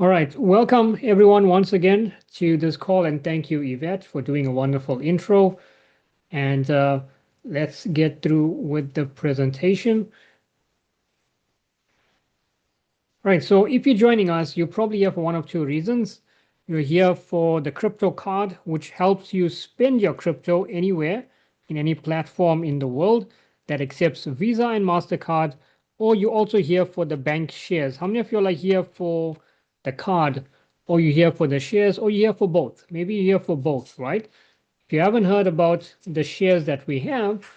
All right, welcome everyone once again to this call, and thank you, Yvette, for doing a wonderful intro. And let's get through with the presentation. All right, so if you're joining us, you're probably here for one of two reasons. You're here for the crypto card, which helps you spend your crypto anywhere in any platform in the world that accepts Visa and MasterCard, or you're also here for the bank shares. How many of you are here for the card, or you're here for the shares, or you're here for both? Maybe you're here for both, right? If you haven't heard about the shares that we have,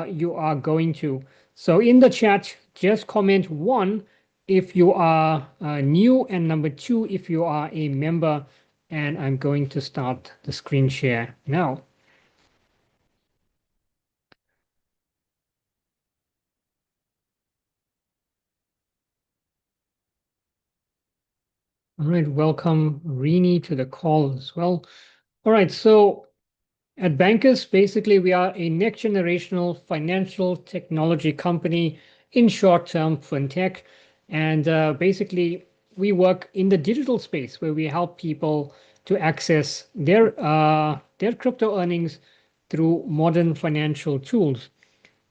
you are going to. So in the chat, just comment one if you are new, and number two if you are a member. And I'm going to start the screen share now. All right, welcome Rini to the call as well. All right, so at Bancus, basically, we are a next generational financial technology company, in short term, fintech. And basically, we work in the digital space where we help people to access their crypto earnings through modern financial tools.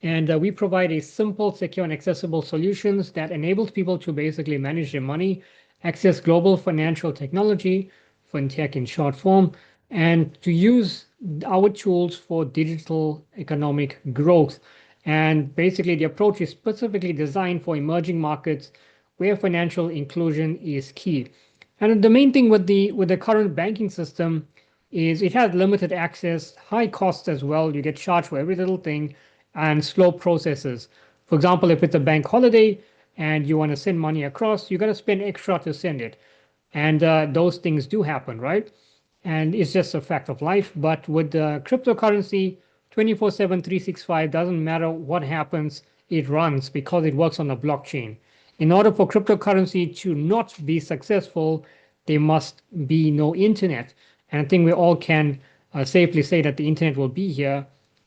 And we provide a simple, secure, and accessible solutions that enables people to basically manage their money, access global financial technology, fintech in short form, and to use our tools for digital economic growth. And basically, the approach is specifically designed for emerging markets where financial inclusion is key. And the main thing with the current banking system is it has limited access, high costs as well. You get charged for every little thing, and slow processes. For example, if it's a bank holiday and you want to send money across, you got to spend extra to send it. And those things do happen, right? And it's just a fact of life. But with the cryptocurrency, 24/7, 365, doesn't matter what happens, it runs because it works on a blockchain. In order for cryptocurrency to not be successful, there must be no internet. And I think we all can safely say that the internet will be here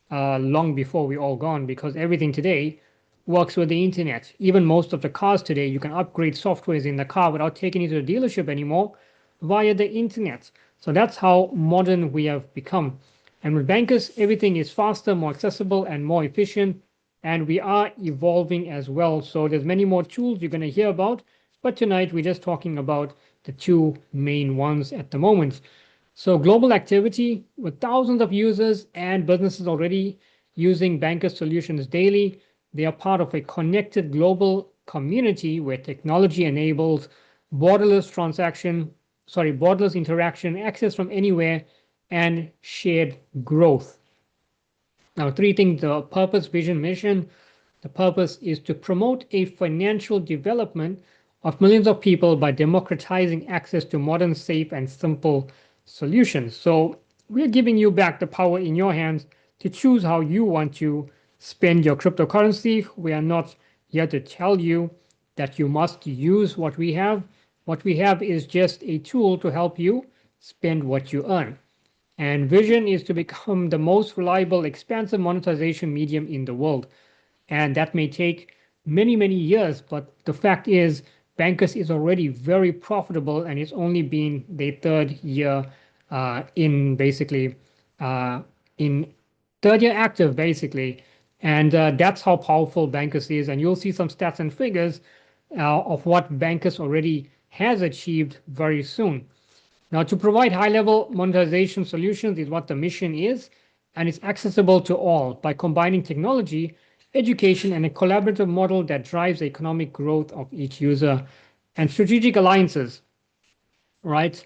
long before we're all gone, because everything today works with the internet. Even most of the cars today, you can upgrade softwares in the car without taking it to the dealership anymore via the internet. So that's how modern we have become. And with Bancus, everything is faster, more accessible, and more efficient. And we are evolving as well. So there's many more tools you're going to hear about. But tonight, we're just talking about the two main ones at the moment. So global activity with thousands of users and businesses already using Bancus solutions daily. They are part of a connected global community where technology enables borderless borderless interaction, access from anywhere, and shared growth. Now, three things: the purpose, vision, mission. The purpose is to promote a financial development of millions of people by democratizing access to modern, safe, and simple solutions. So we're giving you back the power in your hands to choose how you want to spend your cryptocurrency. We are not here to tell you that you must use what we have. What we have is just a tool to help you spend what you earn. And vision is to become the most reliable, expansive monetization medium in the world. And that may take many, many years, but the fact is, Bancus is already very profitable, and it's only been the third year in basically in third year active, basically. And that's how powerful Bancus is. And you'll see some stats and figures of what Bancus already has achieved very soon. Now, to provide high-level monetization solutions is what the mission is, and it's accessible to all by combining technology, education, and a collaborative model that drives the economic growth of each user. And strategic alliances, right?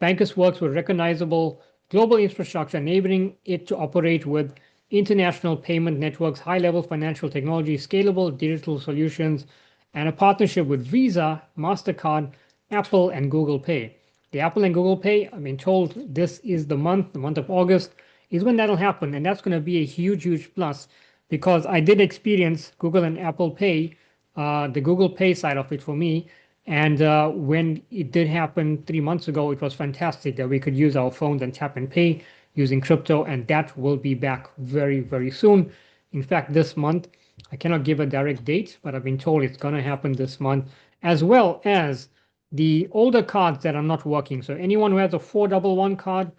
Bancus works with recognizable global infrastructure, enabling it to operate with international payment networks, high-level financial technology, scalable digital solutions, and a partnership with Visa, MasterCard, Apple, and Google Pay. The Apple and Google Pay, I've been told this is the month of August, is when that'll happen. And that's going to be a huge, huge plus, because I did experience Google and Apple Pay, the Google Pay side of it for me. And when it did happen 3 months ago, it was fantastic that we could use our phones and tap and pay using crypto. And that will be back very, very soon. In fact, this month, I cannot give a direct date, but I've been told it's going to happen this month, as well as the older cards that are not working. So anyone who has a 411 card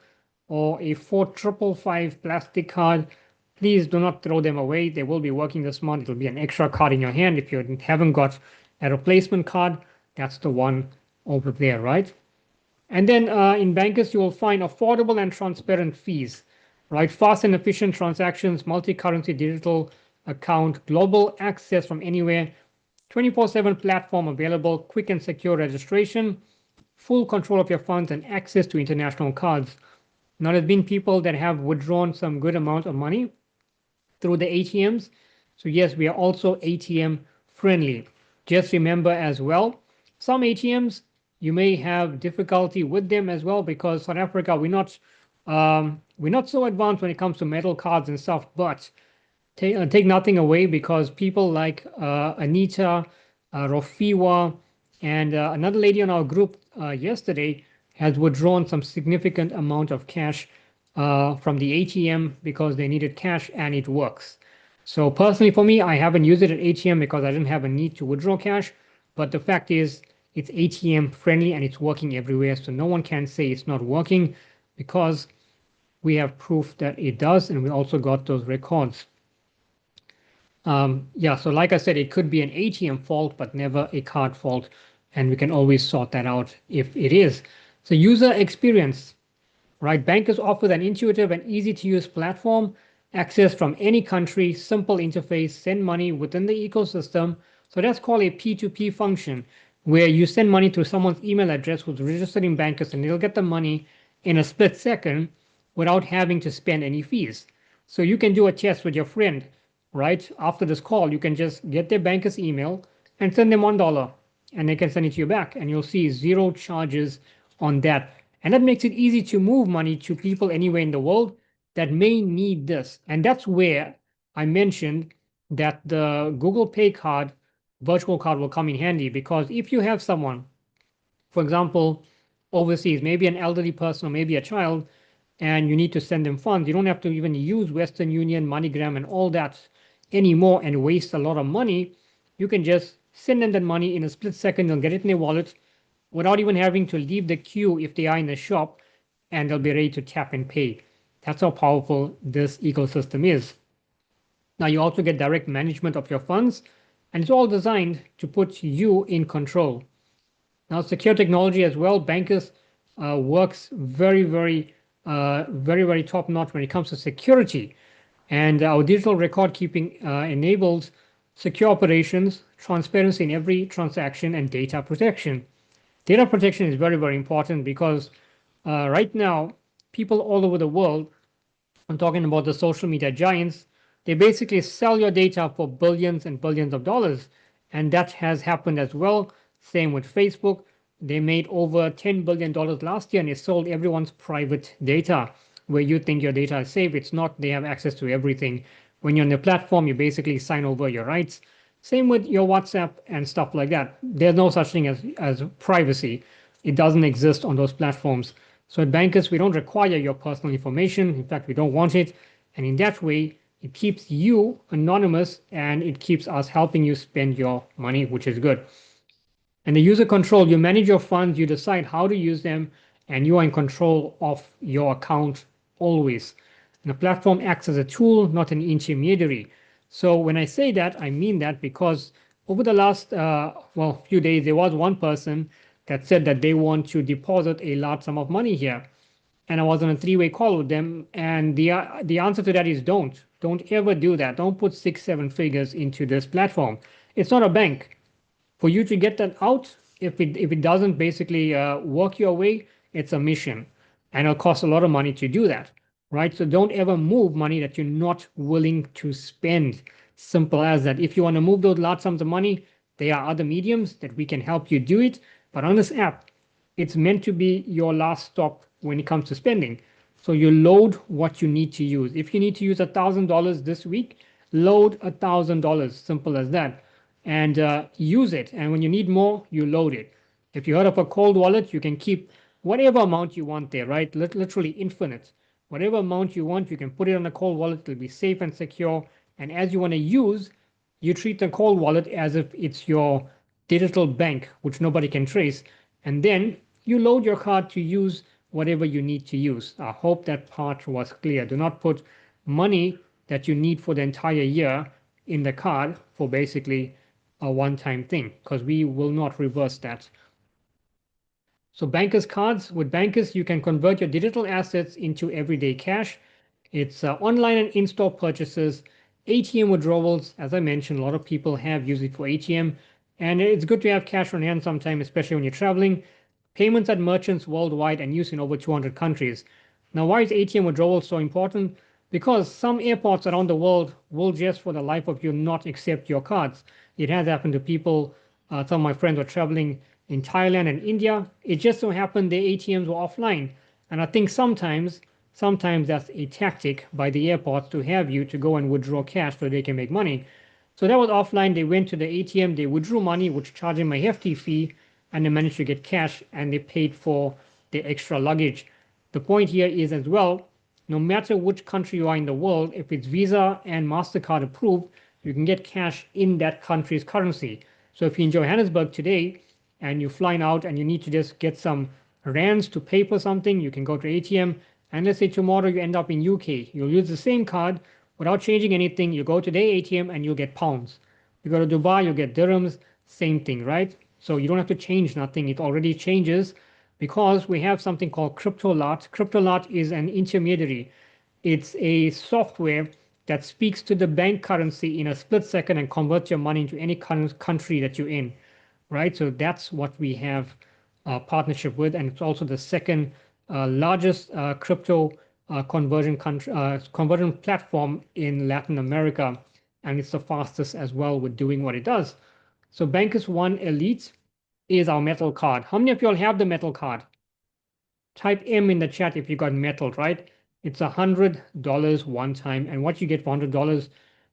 or a 4555 plastic card, please do not throw them away. They will be working this month. It'll be an extra card in your hand. If you haven't got a replacement card, that's the one over there, right? And then in Bancus, you will find affordable and transparent fees, right? Fast and efficient transactions, multi-currency digital account, global access from anywhere, 24/7 platform available, quick and secure registration, full control of your funds, and access to international cards. Now, there's been people that have withdrawn some good amount of money through the ATMs. So yes, we are also ATM friendly. Just remember as well, some ATMs, you may have difficulty with them as well because South Africa, we're not so advanced when it comes to metal cards and stuff, but take nothing away because people like Anita, Rofiwa, and another lady on our group yesterday has withdrawn some significant amount of cash from the ATM because they needed cash and it works. So personally for me, I haven't used it at ATM because I didn't have a need to withdraw cash. But the fact is it's ATM friendly and it's working everywhere. So no one can say it's not working because we have proof that it does. And we also got those records. Yeah, so like I said, it could be an ATM fault, but never a card fault. And we can always sort that out if it is. So user experience, right? Bankers offer an intuitive and easy to use platform, access from any country, simple interface, send money within the ecosystem. So that's called a P2P function, where you send money to someone's email address who's registered in Bankers and they'll get the money in a split second without having to spend any fees. So you can do a test with your friend, right? After this call, you can just get their Bankers email and send them $1 and they can send it to you back and you'll see zero charges on that. And that makes it easy to move money to people anywhere in the world that may need this. And that's where I mentioned that the Google Pay card, virtual card will come in handy because if you have someone, for example, overseas, maybe an elderly person or maybe a child, and you need to send them funds, you don't have to even use Western Union, MoneyGram, and all that anymore and waste a lot of money. You can just send them that money in a split second, they'll get it in their wallet without even having to leave the queue if they are in the shop, and they'll be ready to tap and pay. That's how powerful this ecosystem is. Now you also get direct management of your funds, and it's all designed to put you in control. Now secure technology as well. Bankers works very top notch when it comes to security. And our digital record keeping enables secure operations, transparency in every transaction, and data protection. Data protection is very important because right now, people all over the world, I'm talking about the social media giants, they basically sell your data for billions and billions of dollars. And that has happened as well. Same with Facebook. They made over $10 billion last year and they sold everyone's private data. Where you think your data is safe, it's not. They have access to everything. When you're on the platform, you basically sign over your rights. Same with your WhatsApp and stuff like that. There's no such thing as privacy. It doesn't exist on those platforms. So at Bankers, we don't require your personal information. In fact, we don't want it. And in that way, it keeps you anonymous and it keeps us helping you spend your money, which is good. And the user control, you manage your funds, you decide how to use them, and you are in control of your account always. And the platform acts as a tool, not an intermediary. So when I say that, I mean that because over the last few days, there was one person that said that they want to deposit a large sum of money here. And I was on a three-way call with them, and the answer to that is don't ever do that. Don't put 6-7 figures into this platform. It's not a bank. For you to get that out, if it doesn't basically work your way, it's a mission, and it'll cost a lot of money to do that, right? So don't ever move money that you're not willing to spend. Simple as that. If you want to move those large sums of money, there are other mediums that we can help you do it. But on this app, it's meant to be your last stop when it comes to spending. So you load what you need to use. If you need to use $1,000 this week, load $1,000. Simple as that. And use it. And when you need more, you load it. If you heard of a cold wallet, you can keep whatever amount you want there, right? Literally infinite. Whatever amount you want, you can put it on a cold wallet. It'll be safe and secure. And as you want to use, you treat the cold wallet as if it's your digital bank, which nobody can trace. and then you load your card to use whatever you need to use. I hope that part was clear. Do not put money that you need for the entire year in the card for basically a one-time thing, because we will not reverse that. So Bancus cards, with Bancus, you can convert your digital assets into everyday cash. It's online and in-store purchases, ATM withdrawals. As I mentioned, a lot of people have used it for ATM, and it's good to have cash on hand sometime, especially when you're traveling. Payments at merchants worldwide and used in over 200 countries. Now, why is ATM withdrawal so important? Because some airports around the world will just for the life of you not accept your cards. It has happened to people. Some of my friends were traveling in Thailand and India. It just so happened their ATMs were offline. And I think sometimes that's a tactic by the airports to have you to go and withdraw cash so they can make money. So that was offline. They went to the ATM, they withdrew money, which charged them a hefty fee, and they managed to get cash and they paid for the extra luggage. The point here is as well, no matter which country you are in the world, if it's Visa and MasterCard approved, you can get cash in that country's currency. So if you're in Johannesburg today and you're flying out and you need to just get some rands to pay for something, you can go to ATM. And let's say tomorrow you end up in UK, you'll use the same card without changing anything. You go to their ATM and you'll get pounds. You go to Dubai, you get dirhams, same thing, right? So you don't have to change nothing. It already changes because we have something called CryptoLot. CryptoLot is an intermediary. It's a software that speaks to the bank currency in a split second and converts your money into any country that you're in, right? So that's what we have a partnership with, and it's also the second largest crypto conversion platform in Latin America, and it's the fastest as well with doing what it does. So Bancus One Elite is our metal card. How many of you all have the metal card? Type M in the chat if you got metal, right? It's $100 one time. And what you get for $100?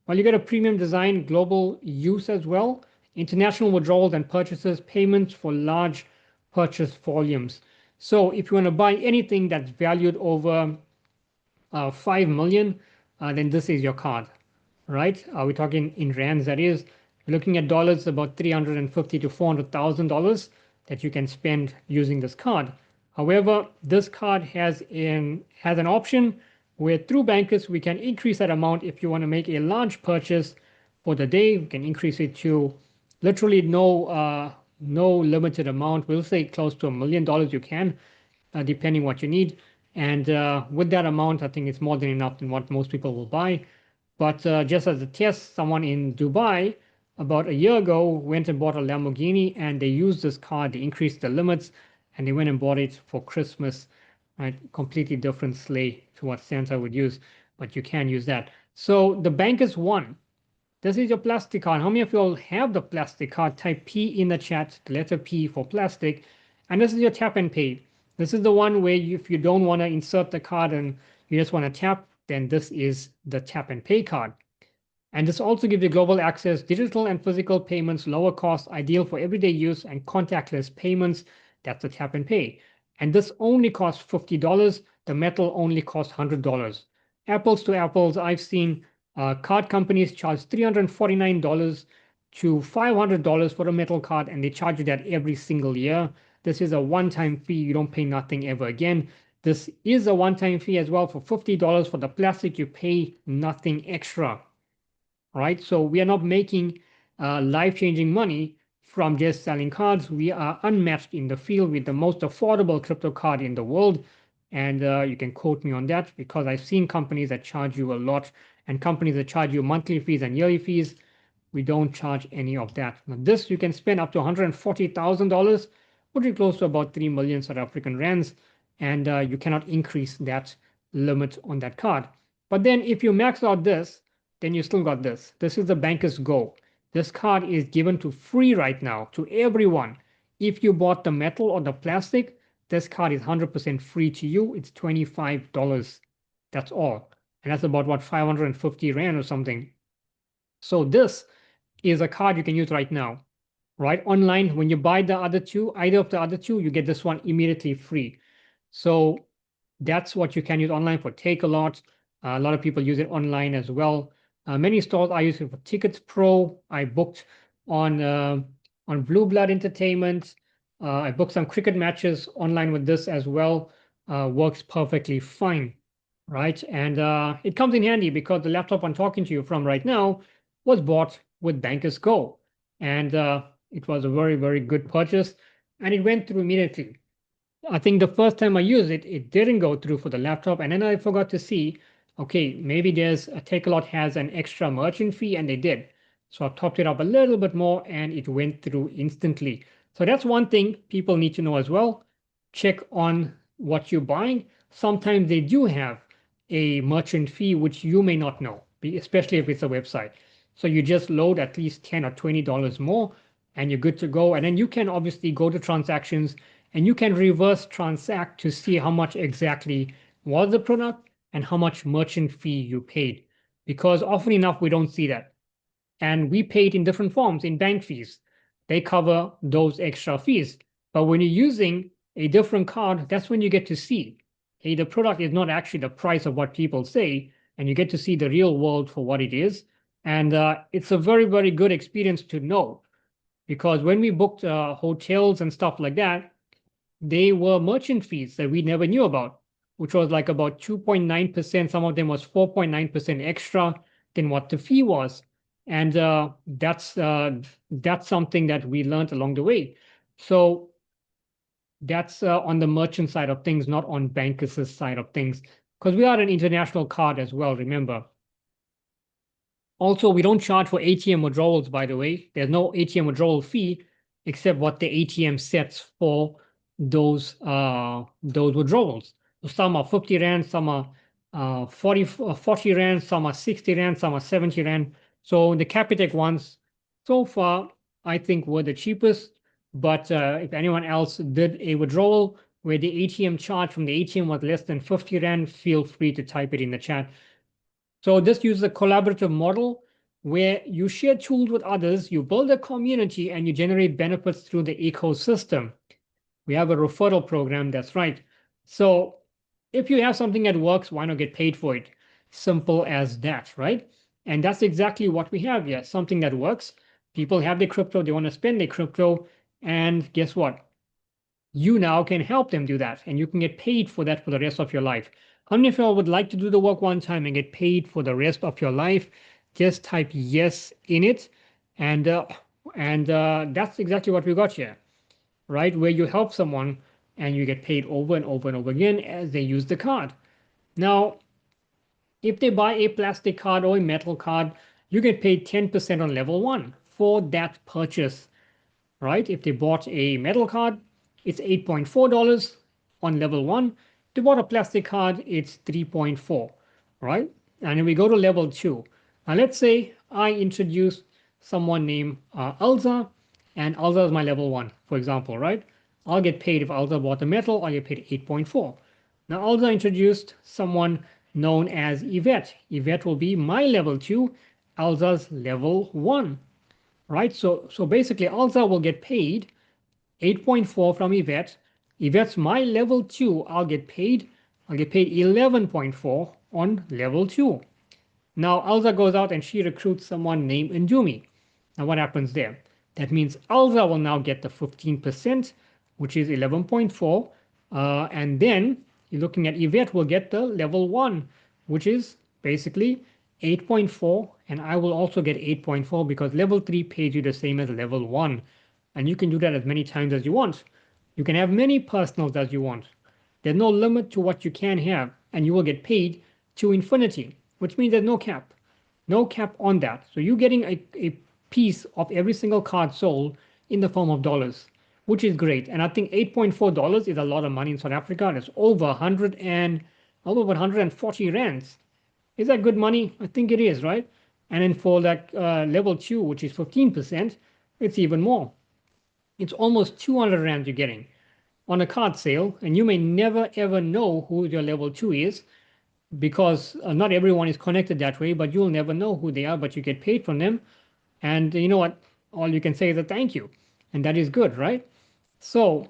Well, you get a premium design, global use as well, international withdrawals and purchases, payments for large purchase volumes. So if you want to buy anything that's valued over 5 million, then this is your card, right? We're talking in rands, that is. Looking at dollars, about $350,000 to $400,000 that you can spend using this card. However, this card has an option where through Bancus, we can increase that amount. If you want to make a large purchase for the day, we can increase it to literally no limited amount. We'll say close to $1 million you can, depending what you need. And with that amount, I think it's more than enough than what most people will buy. But just as a test, someone in Dubai about a year ago went and bought a Lamborghini, and they used this card. They increased the limits, and they went and bought it for Christmas. Right, completely different sleigh to what Santa would use, but you can use that. So the Bancus One. This is your plastic card. How many of you all have the plastic card? Type P in the chat, the letter P for plastic. And this is your tap and pay. This is the one where if you don't want to insert the card and you just want to tap, then this is the tap and pay card. And this also gives you global access, digital and physical payments, lower cost, ideal for everyday use, and contactless payments. That's the tap and pay. And this only costs $50. The metal only costs $100. Apples to apples, I've seen card companies charge $349 to $500 for a metal card, and they charge you that every single year. This is a one-time fee. You don't pay nothing ever again. This is a one-time fee as well. For $50 for the plastic, you pay nothing extra. Right? So we are not making life-changing money from just selling cards. We are unmatched in the field with the most affordable crypto card in the world. And you can quote me on that because I've seen companies that charge you a lot and companies that charge you monthly fees and yearly fees. We don't charge any of that. Now this you can spend up to $140,000, which is close to about 3 million South African rands, and you cannot increase that limit on that card. But then if you max out this, then you still got this. This is the Bancus Go. This card is given to free right now to everyone. If you bought the metal or the plastic, this card is 100% free to you. It's $25. That's all. And that's about what, 550 Rand or something. So this is a card you can use right now, right? Online, when you buy the other two, either of the other two, you get this one immediately free. So that's what you can use online for Take-A-Lot. A lot of people use it online as well. Many stores I use it for Tickets Pro. I booked on Blue Blood Entertainment. I booked some cricket matches online with this as well. Works perfectly fine, right? And it comes in handy because the laptop I'm talking to you from right now was bought with Bancus Go. And it was a very, very good purchase. And it went through immediately. I think the first time I used it, it didn't go through for the laptop. And then I forgot to see, okay, maybe there's a Takealot has an extra merchant fee, and they did. So I topped it up a little bit more and it went through instantly. So that's one thing people need to know as well. Check on what you're buying. Sometimes they do have a merchant fee, which you may not know, especially if it's a website. So you just load at least $10 or $20 more and you're good to go. And then you can obviously go to transactions and you can reverse transact to see how much exactly was the product and how much merchant fee you paid. Because often enough, we don't see that. And we pay it in different forms in bank fees. They cover those extra fees. But when you're using a different card, that's when you get to see, hey, the product is not actually the price of what people say, and you get to see the real world for what it is. And it's a very, very good experience to know because when we booked hotels and stuff like that, they were merchant fees that we never knew about, which was like about 2.9%. Some of them was 4.9% extra than what the fee was. And that's something that we learned along the way. So that's on the merchant side of things, not on Bancus's side of things, because we are an international card as well, remember. Also, we don't charge for ATM withdrawals, by the way. There's no ATM withdrawal fee except what the ATM sets for those withdrawals. So some are 50 Rand, some are 40 Rand, some are 60 Rand, some are 70 Rand. So the Capitec ones, so far, I think were the cheapest. But if anyone else did a withdrawal where the ATM charge from the ATM was less than 50 Rand, feel free to type it in the chat. So this uses a collaborative model where you share tools with others, you build a community, and you generate benefits through the ecosystem. We have a referral program, that's right. So if you have something that works, why not get paid for it? Simple as that, right? And that's exactly what we have here, something that works. People have their crypto, they want to spend their crypto, and guess what? You now can help them do that, and you can get paid for that for the rest of your life. How many of y'all would like to do the work one time and get paid for the rest of your life? Just type yes in it, and that's exactly what we got here, right? Where you help someone and you get paid over and over and over again as they use the card. Now, if they buy a plastic card or a metal card, you get paid 10% on level one for that purchase, right? If they bought a metal card, it's $8.4 on level one. If they bought a plastic card, it's 3.4, right? And then we go to level two. Now let's say I introduce someone named Alza, and Alza is my level one, for example, right? I'll get paid if Alza bought the metal, I'll get paid 8.4. Now Alza introduced someone known as Yvette. Yvette will be my level two, Alza's level one, right? So basically, Alza will get paid 8.4 from Yvette. Yvette's my level two. I'll get paid 11.4 on level two. Now Alza goes out and she recruits someone named Ndumi. Now what happens there? That means Alza will now get the 15%, which is 11.4. And then you're looking at Yvette will get the level one, which is basically 8.4. And I will also get 8.4 because level three pays you the same as level one. And you can do that as many times as you want. You can have many personals as you want. There's no limit to what you can have, and you will get paid to infinity, which means there's no cap. No cap on that. So you're getting a piece of every single card sold in the form of dollars, which is great. And I think $8.4 is a lot of money in South Africa. It's over 140 rands. Is that good money? I think it is, right? And then for like level two, which is 15%, it's even more. It's almost 200 rands you're getting on a card sale, and you may never ever know who your level two is because not everyone is connected that way, but you'll never know who they are, but you get paid from them. And you know what? All you can say is a thank you. And that is good, right? So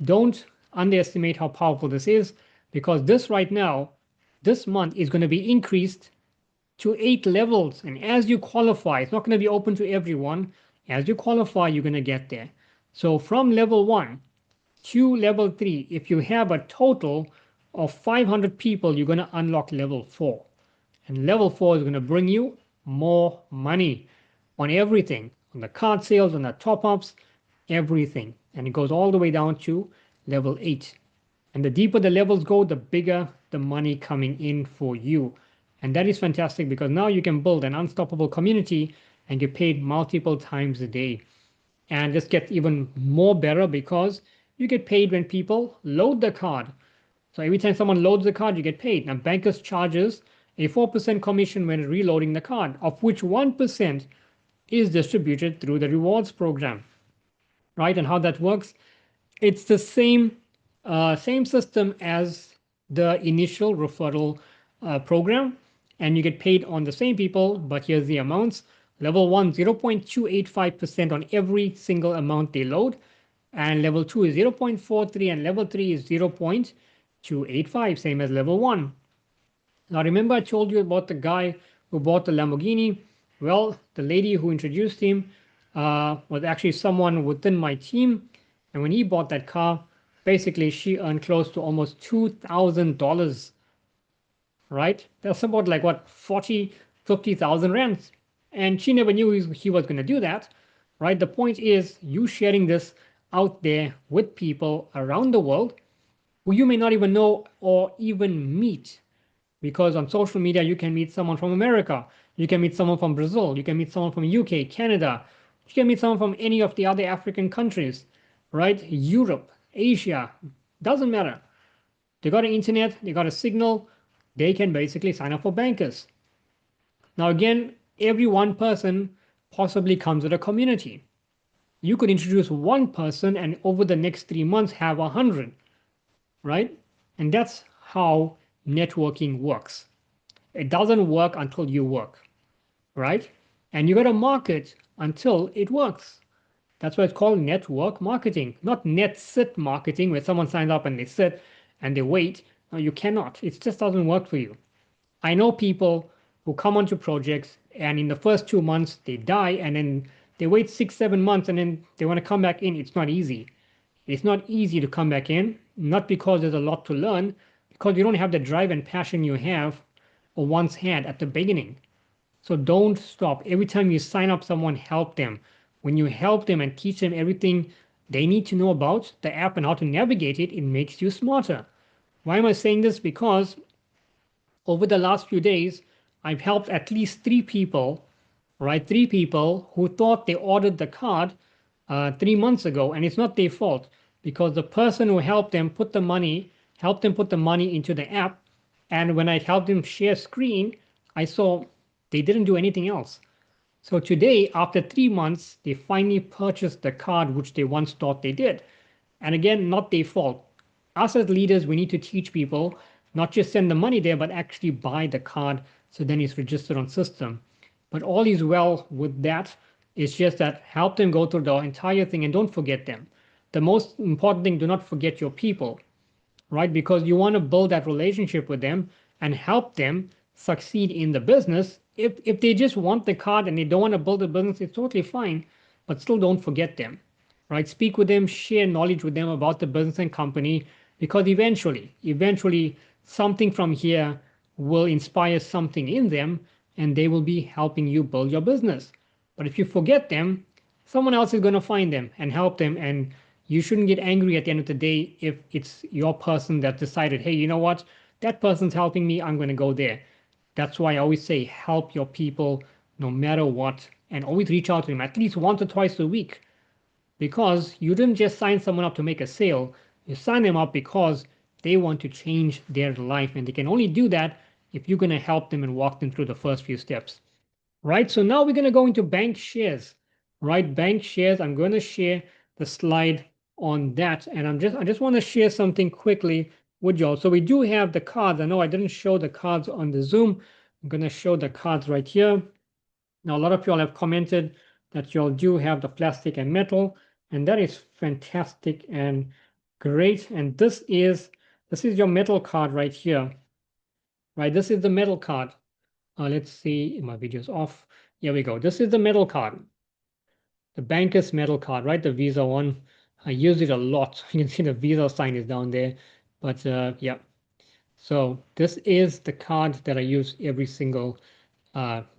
don't underestimate how powerful this is because this right now, this month is going to be increased to 8 levels. And as you qualify, it's not going to be open to everyone. As you qualify, you're going to get there. So from level one, to level 3. If you have a total of 500 people, you're going to unlock level 4. And level 4 is going to bring you more money on everything, on the card sales, on the top-ups, everything. And it goes all the way down to level 8. And the deeper the levels go, the bigger the money coming in for you. And that is fantastic because now you can build an unstoppable community and get paid multiple times a day. And this gets even more better because you get paid when people load the card. So every time someone loads the card, you get paid. Now, Bancus charges a 4% commission when reloading the card, of which 1% is distributed through the rewards program, right? And how that works, it's the same system as the initial referral program, and you get paid on the same people, but here's the amounts. Level 1, 0.285% on every single amount they load, and level 2 is 0.43, and level 3 is 0.285, same as level 1. Now remember I told you about the guy who bought the Lamborghini? Well, the lady who introduced him was actually someone within my team. And when he bought that car, basically she earned close to almost $2,000, right? That's about like what, 40, 50,000 rands. And she never knew he was going to do that, right? The point is you sharing this out there with people around the world who you may not even know or even meet. Because on social media, you can meet someone from America, you can meet someone from Brazil, you can meet someone from UK, Canada, you can meet someone from any of the other African countries, right? Europe, Asia, doesn't matter. They got an internet, they got a signal, they can basically sign up for Bancus. Now again, every one person possibly comes with a community. You could introduce one person and over the next 3 months have 100, right? And that's how networking works. It doesn't work until you work, right? And you got to market until it works. That's why it's called network marketing, not net sit marketing where someone signs up and they sit and they wait. No, you cannot. It just doesn't work for you. I know people who come onto projects and in the first 2 months they die and then they wait 6, 7 months and then they want to come back in. It's not easy. It's not easy to come back in, not because there's a lot to learn, because you don't have the drive and passion you have or once had at the beginning. So don't stop. Every time you sign up someone, help them. When you help them and teach them everything they need to know about the app and how to navigate it, it makes you smarter. Why am I saying this? Because over the last few days, I've helped at least 3 people, right? 3 people who thought they ordered the card 3 months ago, and it's not their fault because the person who helped them put the money, helped them put the money into the app. And when I helped them share screen, I saw they didn't do anything else. So today, after 3 months, they finally purchased the card which they once thought they did. And again, not their fault. Us as leaders, we need to teach people not just send the money there, but actually buy the card so then it's registered on system. But all is well with that. It's just that help them go through the entire thing and don't forget them. The most important thing, do not forget your people, right? Because you want to build that relationship with them and help them succeed in the business. If they just want the card and they don't want to build a business, it's totally fine, but still don't forget them, right? Speak with them, share knowledge with them about the business and company, because eventually something from here will inspire something in them and they will be helping you build your business. But if you forget them, someone else is going to find them and help them. And you shouldn't get angry at the end of the day if it's your person that decided, hey, you know what? That person's helping me. I'm going to go there. That's why I always say help your people no matter what, and always reach out to them at least once or twice a week, because you didn't just sign someone up to make a sale. You sign them up because they want to change their life, and they can only do that if you're going to help them and walk them through the first few steps. Right, so now we're going to go into bank shares, right? Bank shares, I'm going to share the slide on that. And I just want to share something quickly with y'all. So we do have the cards. I know I didn't show the cards on the Zoom. I'm going to show the cards right here. Now, a lot of y'all have commented that y'all do have the plastic and metal, and that is fantastic and great. And this is your metal card right here, right? This is the metal card. Let's see, my video's off. Here we go. This is the metal card, the Bancus metal card, right? The Visa one. I use it a lot. You can see the Visa sign is down there. But yeah, so this is the card that I use every single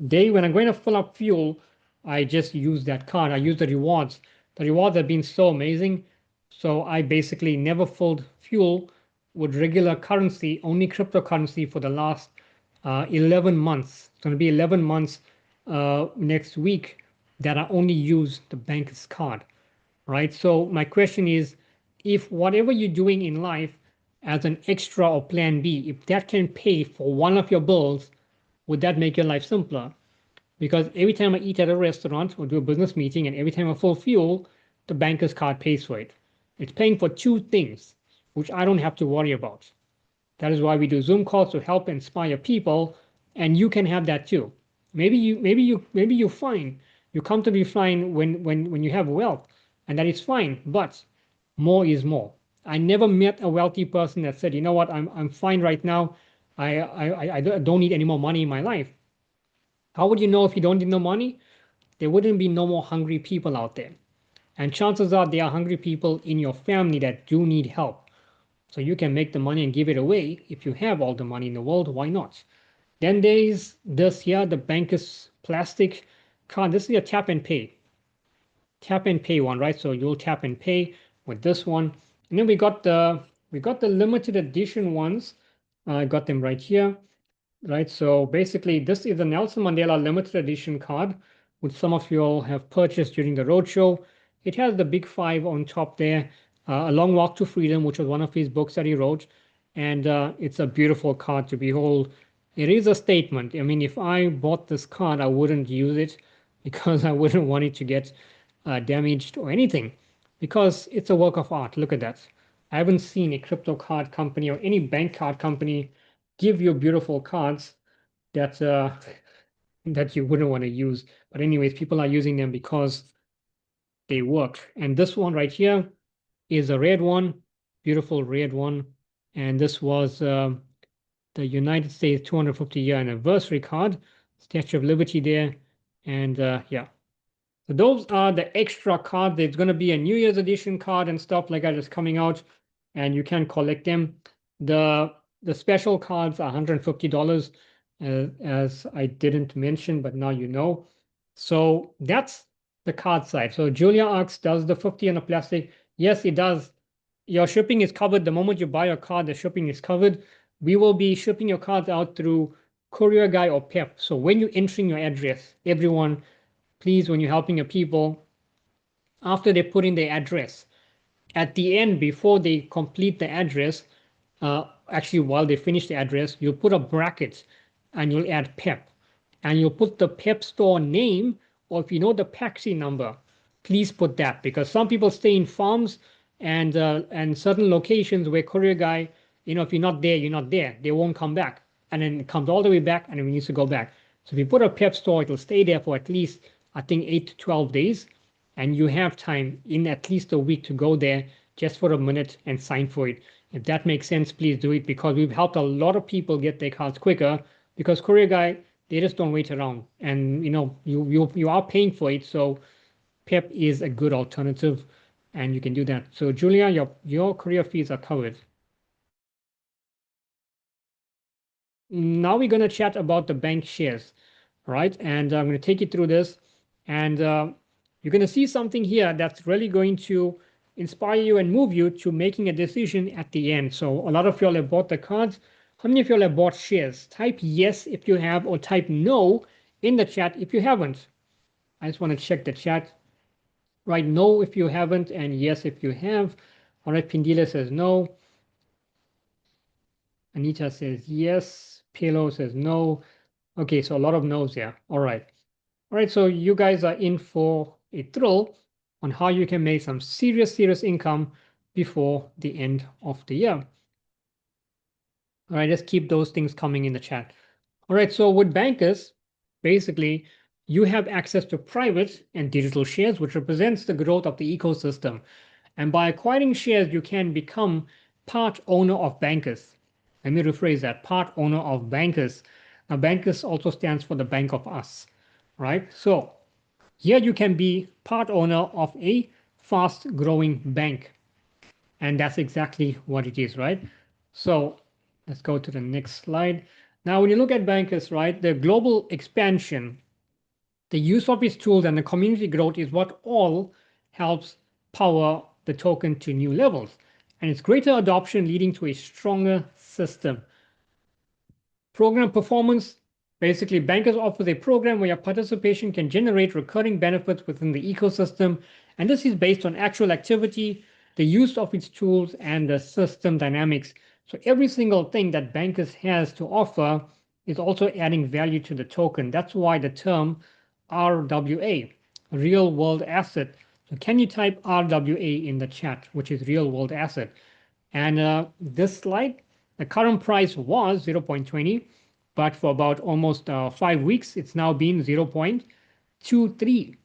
day. When I'm going to fill up fuel, I just use that card. I use the rewards. The rewards have been so amazing. So I basically never filled fuel with regular currency, only cryptocurrency for the last 11 months. It's going to be 11 months next week that I only use the Bancus card, right? So my question is, if whatever you're doing in life as an extra or plan B, if that can pay for one of your bills, would that make your life simpler? Because every time I eat at a restaurant or do a business meeting and every time I fill fuel, the banker's card pays for it. It's paying for two things, which I don't have to worry about. That is why we do Zoom calls to help inspire people, and you can have that too. Maybe you find you come to be fine when you have wealth, and that is fine, but more is more. I never met a wealthy person that said, you know what, I'm fine right now. I don't need any more money in my life. How would you know if you don't need no money? There wouldn't be no more hungry people out there. And chances are there are hungry people in your family that do need help. So you can make the money and give it away. If you have all the money in the world, why not? Then there is this here, the Bancus plastic card. This is a tap and pay. Tap and pay one, right? So you'll tap and pay with this one. And then we got the limited edition ones. I got them right here. Right, so basically this is the Nelson Mandela limited edition card, which some of you all have purchased during the roadshow. It has the big five on top there, A Long Walk to Freedom, which was one of his books that he wrote. And it's a beautiful card to behold. It is a statement. I mean, if I bought this card, I wouldn't use it because I wouldn't want it to get damaged or anything, because it's a work of art. Look at that. I haven't seen a crypto card company or any bank card company give you beautiful cards that that you wouldn't want to use. But anyways, people are using them because they work. And this one right here is a red one, beautiful red one. And this was the United States 250-year anniversary card, Statue of Liberty there. And yeah, so those are the extra cards. There's going to be a New Year's edition card and stuff like that is coming out, and you can collect them. The the special cards are $150, as I didn't mention, but now you know. So that's the card side. So Julia asks, does the 50 on a plastic? Yes, it does. Your shipping is covered. The moment you buy a card, the shipping is covered. We will be shipping your cards out through Courier Guy or PEP. So when you're entering your address, everyone, please, when you're helping your people, after they put in their address, at the end, before they complete the address, actually, while they finish the address, you'll put a bracket and you'll add PEP. And you'll put the PEP store name, or if you know the taxi number, please put that, because some people stay in farms and certain locations where courier guy, if you're not there, you're not there. They won't come back. And then it comes all the way back and then we need to go back. So if you put a PEP store, it'll stay there for at least, I think, 8 to 12 days. And you have time in at least a week to go there just for a minute and sign for it. If that makes sense, please do it, because we've helped a lot of people get their cards quicker, because courier guy, they just don't wait around. And you are paying for it, so PEP is a good alternative and you can do that. So Julia, your courier fees are covered. Now we're going to chat about the bank shares, right? And I'm going to take you through this, and you're going to see something here that's really going to inspire you and move you to making a decision at the end. So a lot of y'all have bought the cards. How many of y'all have bought shares? Type yes if you have, or type no in the chat if you haven't. I just want to check the chat. Right, no if you haven't, and yes if you have. All right, Pindila says no. Anita says yes. Pelo says no. Okay, so a lot of no's here. All right. All right, so you guys are in for a thrill on how you can make some serious income before the end of the year. All right, just keep those things coming in the chat. All right, so with Bancus, basically, you have access to private and digital shares, which represents the growth of the ecosystem. And by acquiring shares, you can become part owner of Bancus. Let me rephrase that, part owner of Bancus. Now, Bancus also stands for the Bank of Us, right? So here you can be part owner of a fast growing bank. And that's exactly what it is, right? So let's go to the next slide. Now, when you look at Bancus, right, the global expansion, the use of its tools and the community growth is what all helps power the token to new levels. And its greater adoption leading to a stronger system. Program performance. Basically, Bancus offers a program where your participation can generate recurring benefits within the ecosystem. And this is based on actual activity, the use of its tools, and the system dynamics. So every single thing that Bancus has to offer is also adding value to the token. That's why the term RWA, real world asset. So can you type RWA in the chat, which is real world asset? And this slide, the current price was 0.20, but for about almost 5 weeks, it's now been 0.23,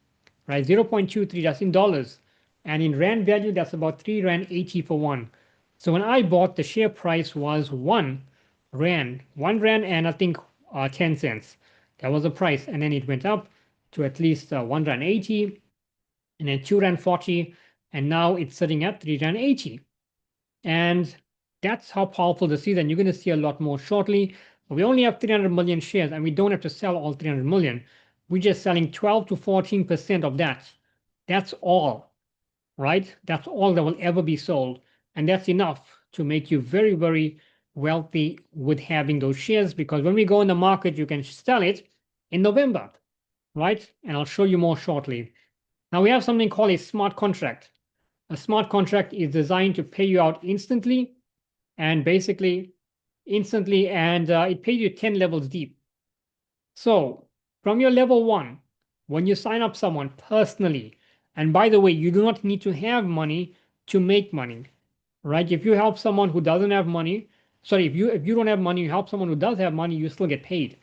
right? 0.23, that's in dollars. And in Rand value, that's about 3 Rand 80 for one. So when I bought, the share price was 1 Rand, 1 Rand and I think 10 cents. That was the price. And then it went up to at least 1 Rand 80 and then 2 Rand 40. And now it's sitting at 3 Rand 80. And that's how powerful this is. And you're going to see a lot more shortly. We only have 300 million shares and we don't have to sell all 300 million. We're just selling 12 to 14% of that. That's all, right? That's all that will ever be sold. And that's enough to make you very, very wealthy with having those shares, because when we go in the market, you can sell it in November, right? And I'll show you more shortly. Now we have something called a smart contract. A smart contract is designed to pay you out instantly and basically instantly, and it pays you 10 levels deep. So from your level 1, when you sign up someone personally, and by the way, you do not need to have money to make money, right? If you help someone who doesn't have money, sorry, if you don't have money, you help someone who does have money, you still get paid.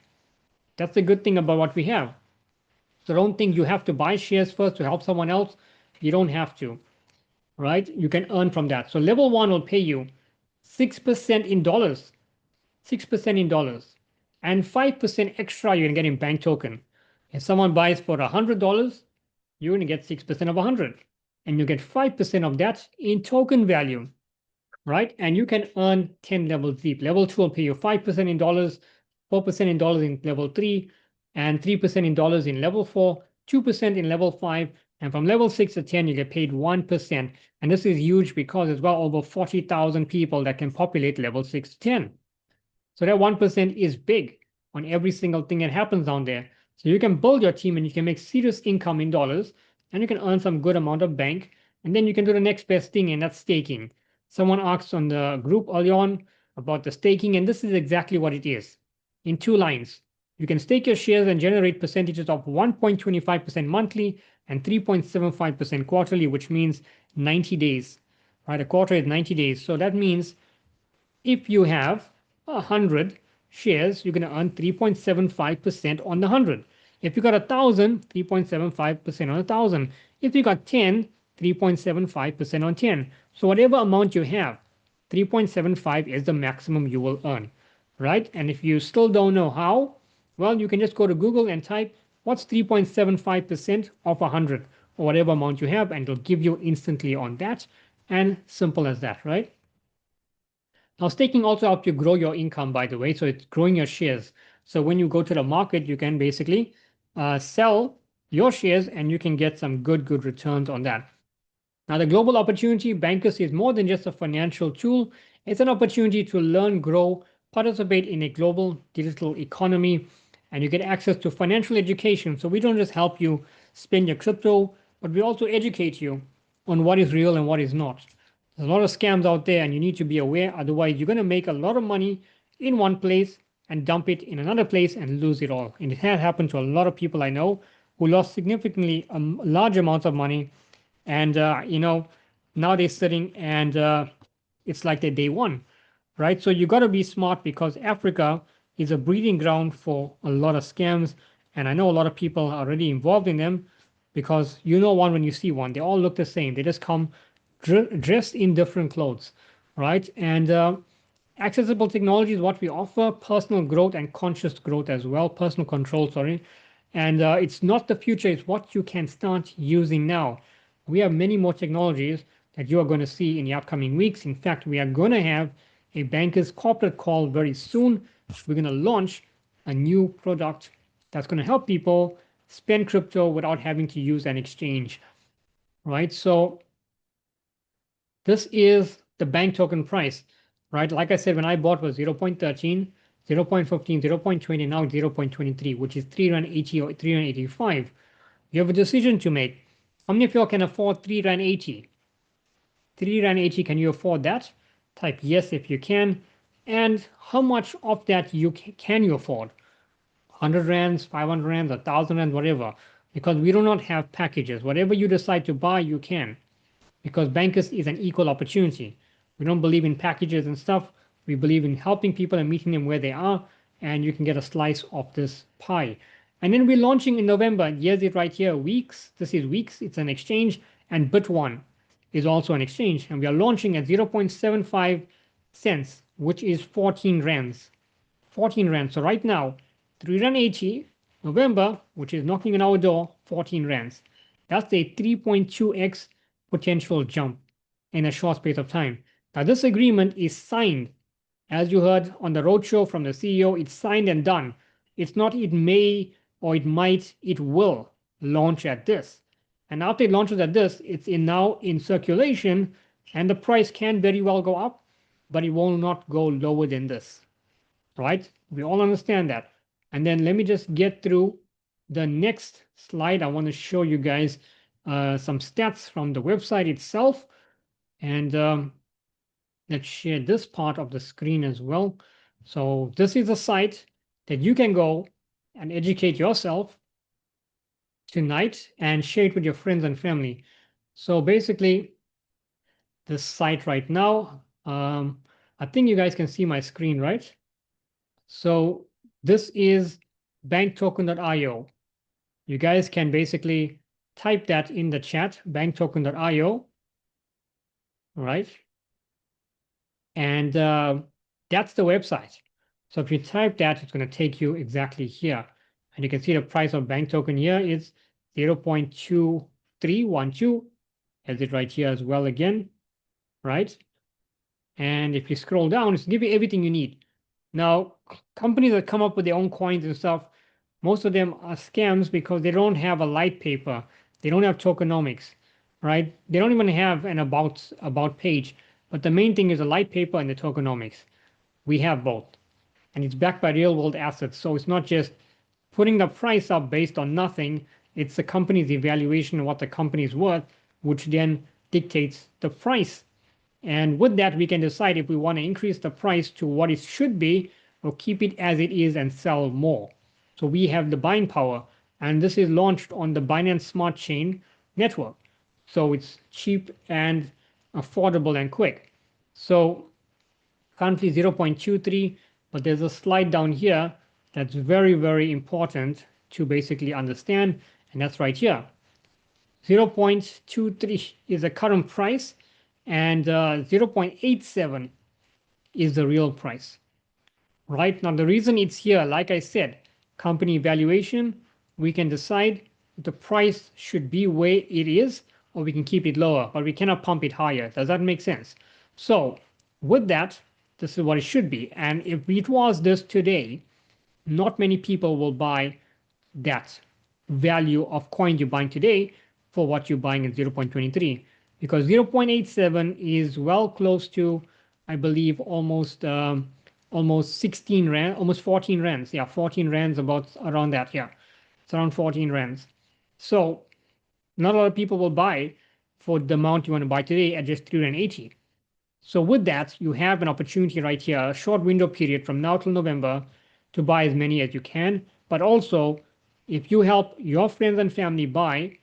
That's the good thing about what we have. So don't think you have to buy shares first to help someone else. You don't have to, right? You can earn from that. So level 1 will pay you 6% in dollars, 6% in dollars, and 5% extra you're going to get in bank token. If someone buys for $100, you're going to get 6% of 100, and you get 5% of that in token value, right? And you can earn 10 levels deep. Level 2 will pay you 5% in dollars, 4% in dollars in level 3, and 3% in dollars in level 4, 2% in level 5, and from level 6 to 10, you get paid 1%. And this is huge because there's well over 40,000 people that can populate level 6 to 10. So that 1% is big on every single thing that happens down there. So you can build your team and you can make serious income in dollars, and you can earn some good amount of bank. And then you can do the next best thing, and that's staking. Someone asked on the group early on about the staking, and this is exactly what it is. In 2 lines, you can stake your shares and generate percentages of 1.25% monthly and 3.75% quarterly, which means 90 days, right? A quarter is 90 days. So that means if you have 100 shares, you're going to earn 3.75% on the 100. If you got 1,000, 3.75% on 1,000. If you got 10, 3.75% on 10. So whatever amount you have, 3.75 is the maximum you will earn, right? And if you still don't know how, well, you can just go to Google and type what's 3.75% of 100 or whatever amount you have, and it'll give you instantly on that. And simple as that, right? Now, staking also helps you grow your income, by the way. So it's growing your shares. So when you go to the market, you can basically sell your shares and you can get some good returns on that. Now, the global opportunity, Bancus is more than just a financial tool. It's an opportunity to learn, grow, participate in a global digital economy, and you get access to financial education. So we don't just help you spend your crypto, but we also educate you on what is real and what is not. There's a lot of scams out there and you need to be aware. Otherwise, you're going to make a lot of money in one place and dump it in another place and lose it all. And it has happened to a lot of people I know who lost significantly large amounts of money. And, now they're sitting and it's like their day one, right? So you got to be smart because Africa is a breeding ground for a lot of scams. And I know a lot of people are already involved in them because you know one when you see one. They all look the same. They just come dressed in different clothes, right? And accessible technology is what we offer, personal growth and conscious growth as well, personal control, sorry. And it's not the future, it's what you can start using now. We have many more technologies that you are going to see in the upcoming weeks. In fact, we are going to have a Bankers corporate call very soon. We're going to launch a new product that's going to help people spend crypto without having to use an exchange, right? So this is the bank token price, right? Like I said, when I bought was 0.13, 0.15, 0.20, now 0.23, which is 3 Rand 80 or 3 Rand 85. You have a decision to make. How many of y'all can afford 3 Rand 80? 3 Rand 80, can you afford that? Type yes if you can. And how much of that can you afford? 100 rands, 500 rands, 1,000 rands, whatever. Because we do not have packages. Whatever you decide to buy, you can. Because Bankers is an equal opportunity. We don't believe in packages and stuff. We believe in helping people and meeting them where they are, and you can get a slice of this pie. And then we're launching in November. Here's it right here, Weeks. This is Weeks. It's an exchange, and Bit1 is also an exchange. And we are launching at 0.75 cents, which is 14 rands. 14 rands. So right now, 3 Rand 80, November, which is knocking on our door, 14 rands. That's a 3.2x potential jump in a short space of time. Now, this agreement is signed. As you heard on the roadshow from the CEO, it's signed and done. It's not it may or it might, it will launch at this. And after it launches at this, it's now in circulation, and the price can very well go up, but it will not go lower than this, right? We all understand that. And then let me just get through the next slide. I want to show you guys some stats from the website itself. And let's share this part of the screen as well. So this is a site that you can go and educate yourself tonight and share it with your friends and family. So basically, this site right now, I think you guys can see my screen, right? So this is banktoken.io. You guys can basically type that in the chat, banktoken.io, right? And that's the website. So if you type that, it's going to take you exactly here. And you can see the price of bank token here is 0.2312. Has it right here as well again, right? And if you scroll down, it's give you everything you need. Now, companies that come up with their own coins and stuff, most of them are scams because they don't have a light paper. They don't have tokenomics, right? They don't even have an about page. But the main thing is the light paper and the tokenomics. We have both. And it's backed by real world assets. So it's not just putting the price up based on nothing. It's the company's evaluation of what the company is worth, which then dictates the price. And with that, we can decide if we want to increase the price to what it should be or keep it as it is and sell more. So we have the buying power, and this is launched on the Binance Smart Chain network. So it's cheap and affordable and quick. So currently 0.23, but there's a slide down here that's very, very important to basically understand, and that's right here. 0.23 is the current price, and 0.87 is the real price. Right now, the reason it's here, like I said, company valuation, we can decide the price should be where it is, or we can keep it lower, but we cannot pump it higher. Does that make sense? So with that, this is what it should be. And if it was this today, not many people will buy that value of coin you're buying today for what you're buying at 0.23, because 0.87 is well close to, I believe, almost 16 rand, almost 14 rands. Yeah, 14 rands, about around that. Yeah, it's around 14 rands. So not a lot of people will buy for the amount you want to buy today at just 380. So with that, you have an opportunity right here, a short window period from now till November, to buy as many as you can. But also, if you help your friends and family buy,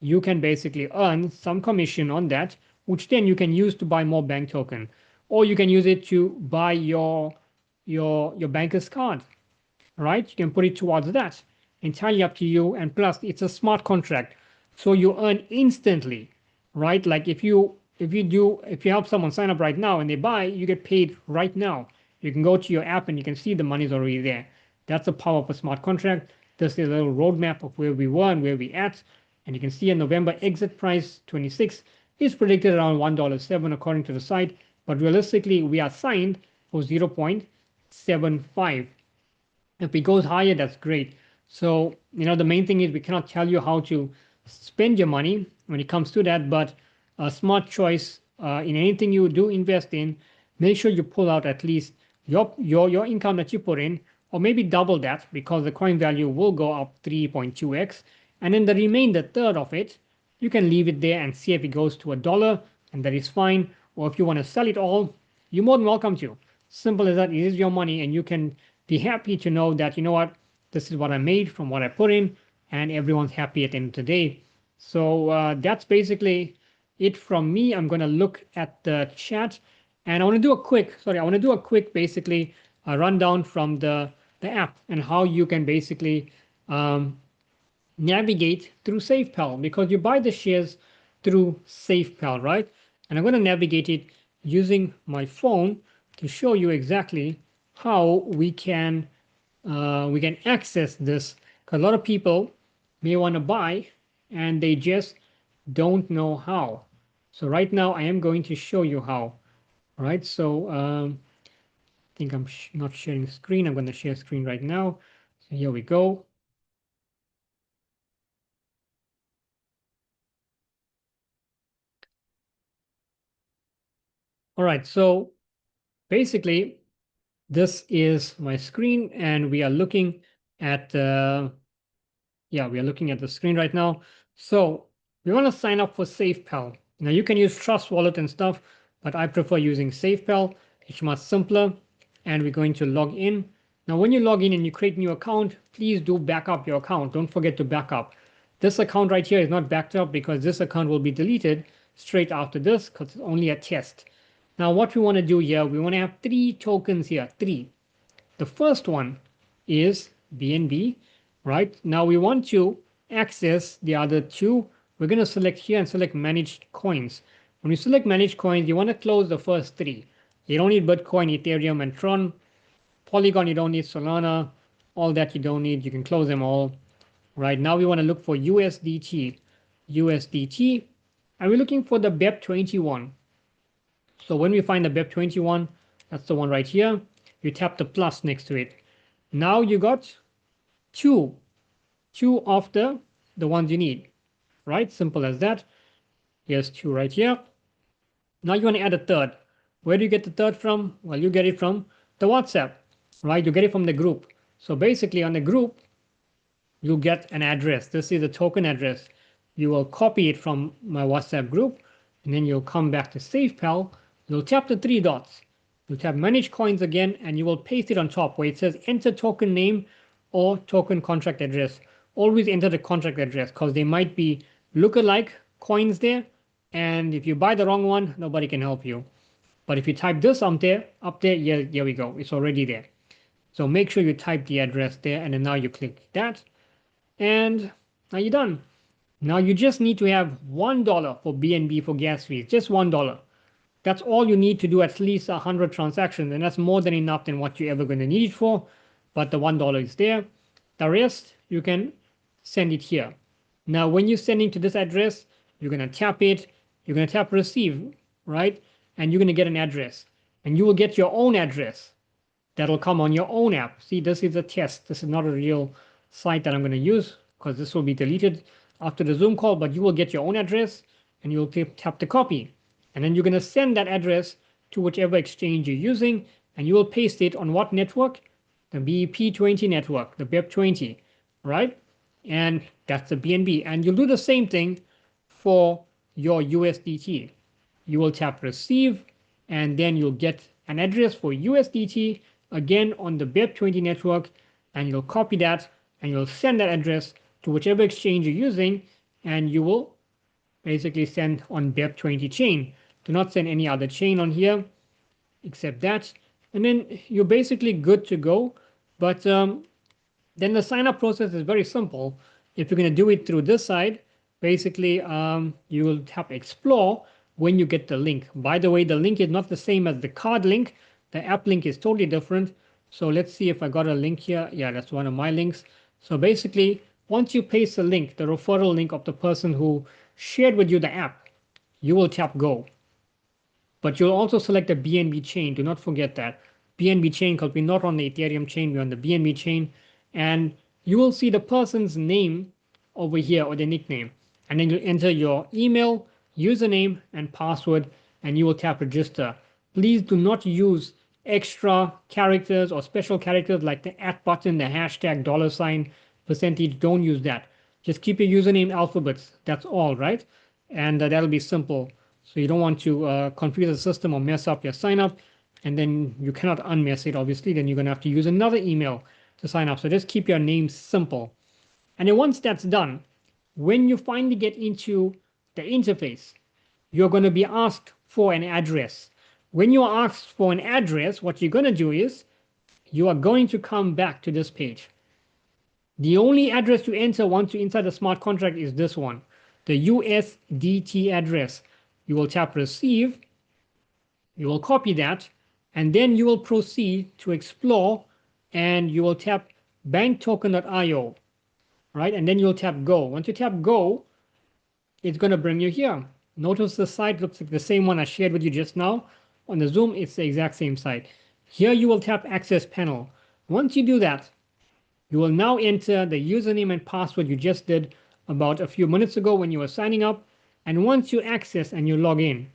you can basically earn some commission on that, which then you can use to buy more bank token, or you can use it to buy your banker's card, right? You can put it towards that. Entirely up to you. And plus, it's a smart contract, so you earn instantly, right? Like if you help someone sign up right now and they buy, you get paid right now. You can go to your app and you can see the money's already there. That's the power of a smart contract. This is a little roadmap of where we were and where we at. And you can see a November exit price 26 is predicted around $1.07 according to the site, but realistically we are signed for 0.75. If it goes higher, that's great. So, the main thing is we cannot tell you how to spend your money when it comes to that, but a smart choice in anything you do invest in, make sure you pull out at least your income that you put in, or maybe double that because the coin value will go up 3.2x. And then the remainder third of it, you can leave it there and see if it goes to $1, and that is fine. Or if you want to sell it all, you're more than welcome to. Simple as that. It is your money, and you can be happy to know that, what, this is what I made from what I put in, and everyone's happy at the end of the day. So that's basically it from me. I'm going to look at the chat, and I want to do a quick basically rundown from the app and how you can basically navigate through SafePal, because you buy the shares through SafePal, right? And I'm going to navigate it using my phone to show you exactly how we can access this. Because a lot of people may want to buy and they just don't know how. So right now I am going to show you how. All right, so I think I'm not sharing screen. I'm going to share screen right now. So here we go. All right, so basically this is my screen, and we are looking at we are looking at the screen right now. So we want to sign up for SafePal. Now you can use Trust Wallet and stuff, but I prefer using SafePal. It's much simpler, and we're going to log in. Now when you log in and you create a new account, please do back up your account. Don't forget to back up. This account right here is not backed up because this account will be deleted straight after this because it's only a test. Now what we want to do here, we want to have 3 tokens here, 3. The first one is BNB, right? Now we want to access the other 2. We're going to select here and select managed coins. When you select managed coins, you want to close the first 3. You don't need Bitcoin, Ethereum, and Tron. Polygon, you don't need Solana. All that you don't need. You can close them all. Right now we want to look for USDT. And we're looking for the BEP21. So when we find the BEP21, that's the one right here, you tap the plus next to it. Now you got two of the ones you need, right? Simple as that. Here's 2 right here. Now you want to add a third. Where do you get the third from? Well, you get it from the WhatsApp, right? You get it from the group. So basically on the group, you get an address. This is the token address. You will copy it from my WhatsApp group, and then you'll come back to SafePal. You'll tap the 3 dots. You'll tap Manage Coins again, and you will paste it on top where it says Enter Token Name or Token Contract Address. Always enter the contract address because they might be lookalike coins there, and if you buy the wrong one, nobody can help you. But if you type this up there, yeah, there we go. It's already there. So make sure you type the address there, and then now you click that. And now you're done. Now you just need to have $1 for BNB for gas fees, just $1. That's all you need to do at least 100 transactions, and that's more than enough than what you're ever going to need it for. But the $1 is there. The rest you can send it here. Now when you're sending to this address, you're going to tap it. You're going to tap receive, right? And you're going to get an address, and you will get your own address that'll come on your own app. See, this is a test. This is not a real site that I'm going to use because this will be deleted after the Zoom call, but you will get your own address and you'll tap the copy. And then you're going to send that address to whichever exchange you're using, and you will paste it on what network? The BEP20 network, the BEP20, right? And that's the BNB. And you'll do the same thing for your USDT. You will tap receive, and then you'll get an address for USDT again on the BEP20 network, and you'll copy that and you'll send that address to whichever exchange you're using, and you will basically send on BEP20 chain. Do not send any other chain on here except that, and then you're basically good to go. But then the sign up process is very simple. If you're going to do it through this side, basically you will tap explore when you get the link. By the way, the link is not the same as the card link. The app link is totally different. So let's see if I got a link here. Yeah, that's one of my links. So basically Once you paste the link, the referral link of the person who shared with you the app, you will tap go. But you'll also select the BNB chain. Do not forget that. BNB chain, because we're not on the Ethereum chain, we're on the BNB chain. And you will see the person's name over here, or their nickname. And then you enter your email, username, and password, and you will tap register. Please do not use extra characters or special characters like the @ button, the hashtag, $, percentage. Don't use that. Just keep your username alphabets. That's all, right? And that'll be simple. So you don't want to confuse the system or mess up your sign up, and then you cannot unmess it, obviously. Then you're going to have to use another email to sign up. So just keep your name simple. And then once that's done, when you finally get into the interface, you're going to be asked for an address. When you are asked for an address, what you're going to do is you are going to come back to this page. The only address to enter once you're inside the smart contract is this one, the USDT address. You will tap receive, you will copy that, and then you will proceed to explore, and you will tap banktoken.io, right? And then you'll tap go. Once you tap go, it's going to bring you here. Notice the site looks like the same one I shared with you just now. On the Zoom, it's the exact same site. Here you will tap access panel. Once you do that, you will now enter the username and password you just did about a few minutes ago when you were signing up. And once you access and you log in,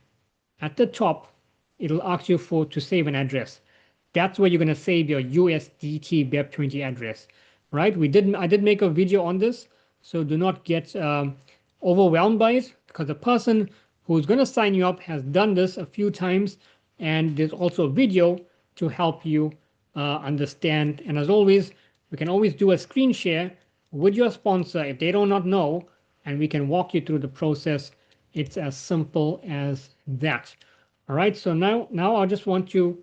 at the top, it'll ask you to save an address. That's where you're going to save your USDT BEP20 address, right? I did make a video on this, so do not get overwhelmed by it, because the person who's going to sign you up has done this a few times, and there's also a video to help you understand. And as always, we can always do a screen share with your sponsor if they do not know, and we can walk you through the process. It's as simple as that. All right, so now I just want to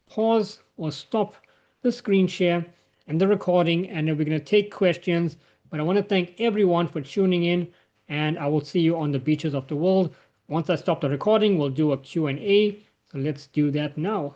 pause or stop the screen share and the recording, and then we're going to take questions. But I want to thank everyone for tuning in, and I will see you on the beaches of the world. Once I stop the recording, we'll do a Q&A. So let's do that now.